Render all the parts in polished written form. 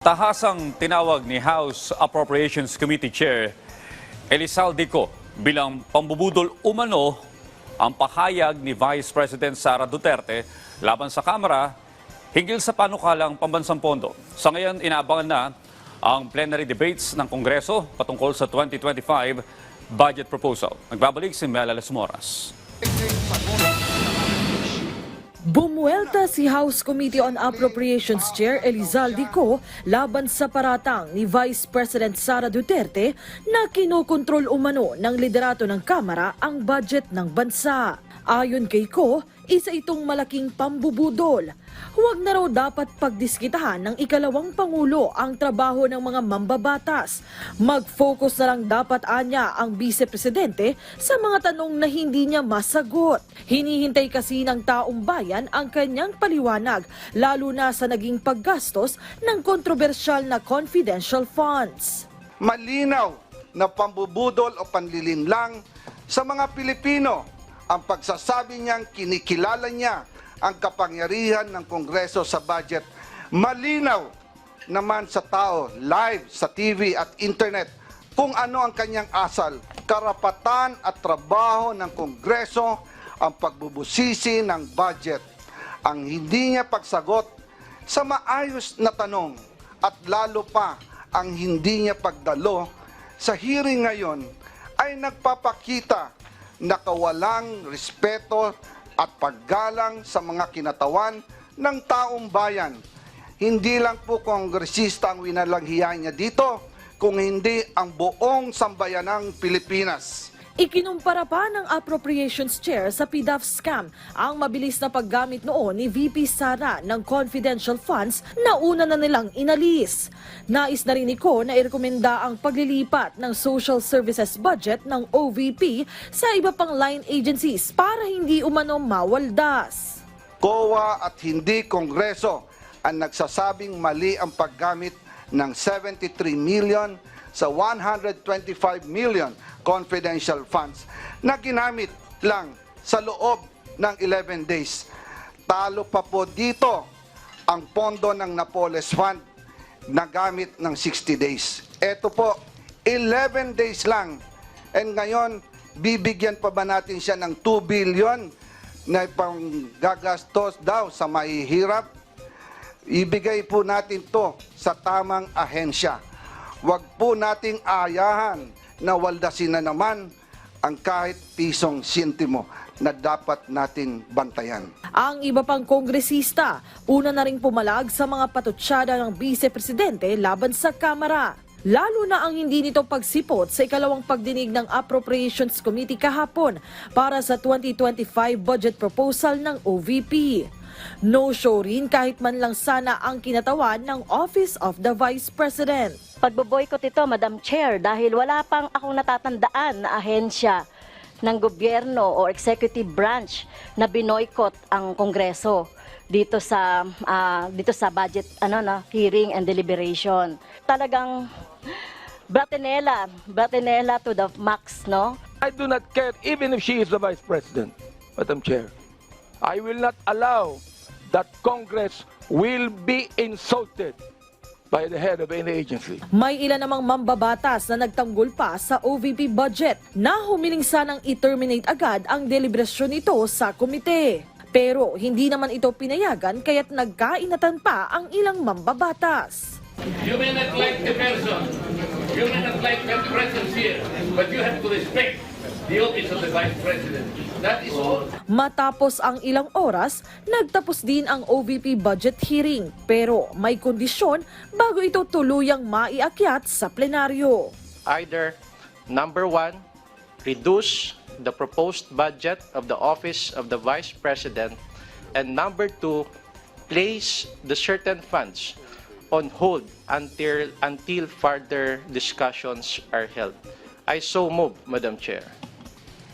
Tahasang tinawag ni House Appropriations Committee Chair Elizalde Co bilang pambubudol umano ang pahayag ni Vice President Sara Duterte laban sa Kamara hinggil sa panukalang pambansang pondo. Sa ngayon, inaabangan na ang plenary debates ng Kongreso patungkol sa 2025 budget proposal. Nagbabalik si Mela Las Moras. Bumuelta si House Committee on Appropriations Chair Elizalde Co laban sa paratang ni Vice President Sara Duterte na kinokontrol umano ng liderato ng Kamara ang budget ng bansa. Ayon kay Co, isa itong malaking pambubudol. Huwag na raw dapat pagdiskitahan ng ikalawang Pangulo ang trabaho ng mga mambabatas. Mag-focus na lang dapat anya ang Vice Presidente sa mga tanong na hindi niya masagot. Hinihintay kasi ng taong bayan ang kanyang paliwanag, lalo na sa naging paggastos ng kontrobersyal na confidential funds. Malinaw na pambubudol o panlilinlang sa mga Pilipino ang pagsasabi niyang kinikilala niya ang kapangyarihan ng Kongreso sa budget. Malinaw naman sa tao, live sa TV at internet, kung ano ang kanyang asal. Karapatan at trabaho ng Kongreso ang pagbubusisi ng budget. Ang hindi niya pagsagot sa maayos na tanong at lalo pa ang hindi niya pagdalo sa hearing ngayon ay nagpapakita na kawalang respeto at paggalang sa mga kinatawan ng taong bayan. Hindi lang po kongresista ang winalanghiyan niya dito, kung hindi ang buong sambayanang Pilipinas. Ikinumpara pa ng Appropriations Chair sa PDAF scam ang mabilis na paggamit noon ni VP Sara ng confidential funds na una na nilang inalis. Nais na rin ni Co na irekomenda ang paglilipat ng social services budget ng OVP sa iba pang line agencies para hindi umano mawaldas. COA at hindi Kongreso ang nagsasabing mali ang paggamit ng 73 million sa 125 million confidential funds na ginamit lang sa loob ng 11 days. Talo pa po dito ang pondo ng Napoles Fund na gamit ng 60 days. Ito po, 11 days lang. And ngayon, bibigyan pa ba natin siya ng 2 billion na panggagastos daw sa mahihirap? Ibigay po natin to sa tamang ahensya. Huwag po nating ayahan na waldasin na naman ang kahit pisong sintimo na dapat nating bantayan. Ang iba pang kongresista, una na ring pumalag sa mga patutsyada ng Vice Presidente laban sa Kamara. Lalo na ang hindi nito pagsipot sa ikalawang pagdinig ng Appropriations Committee kahapon para sa 2025 budget proposal ng OVP. No-show rin kahit man lang sana ang kinatawan ng Office of the Vice President. Pagboboykot ito, Madam Chair, dahil wala pang akong natatandaan na ahensya ng gobyerno o executive branch na binoykot ang Kongreso dito sa budget hearing and deliberation. Talagang bratinela to the max, no? I do not care even if she is the Vice President, Madam Chair. I will not allow that Congress will be insulted by the head of any agency. May ilan namang mambabatas na nagtanggol pa sa OVP budget na humiling sanang i-terminate agad ang deliberasyon nito sa komite. Pero hindi naman ito pinayagan kaya't nagkainatan pa ang ilang mambabatas. You may not like the person, you may not like the presence here, but you have to respect the office of the Vice President. That is all. Matapos ang ilang oras, nagtapos din ang OVP budget hearing. Pero may kondisyon bago ito tuluyang maiakyat sa plenaryo. Either number 1, reduce the proposed budget of the Office of the Vice President, and number 2, place the certain funds on hold until further discussions are held. I so move, Madam Chair.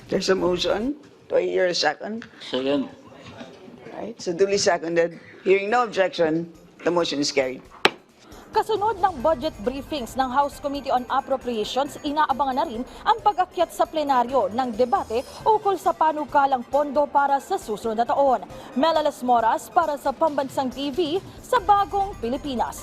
There's a motion. Do I hear a second? Second. Right, so duly seconded. Hearing no objection, the motion is carried. Kasunod ng budget briefings ng House Committee on Appropriations, inaabangan na rin ang pag-akyat sa plenaryo ng debate ukol sa panukalang pondo para sa susunod na taon. Mela Las Moras para sa Pambansang TV sa Bagong Pilipinas.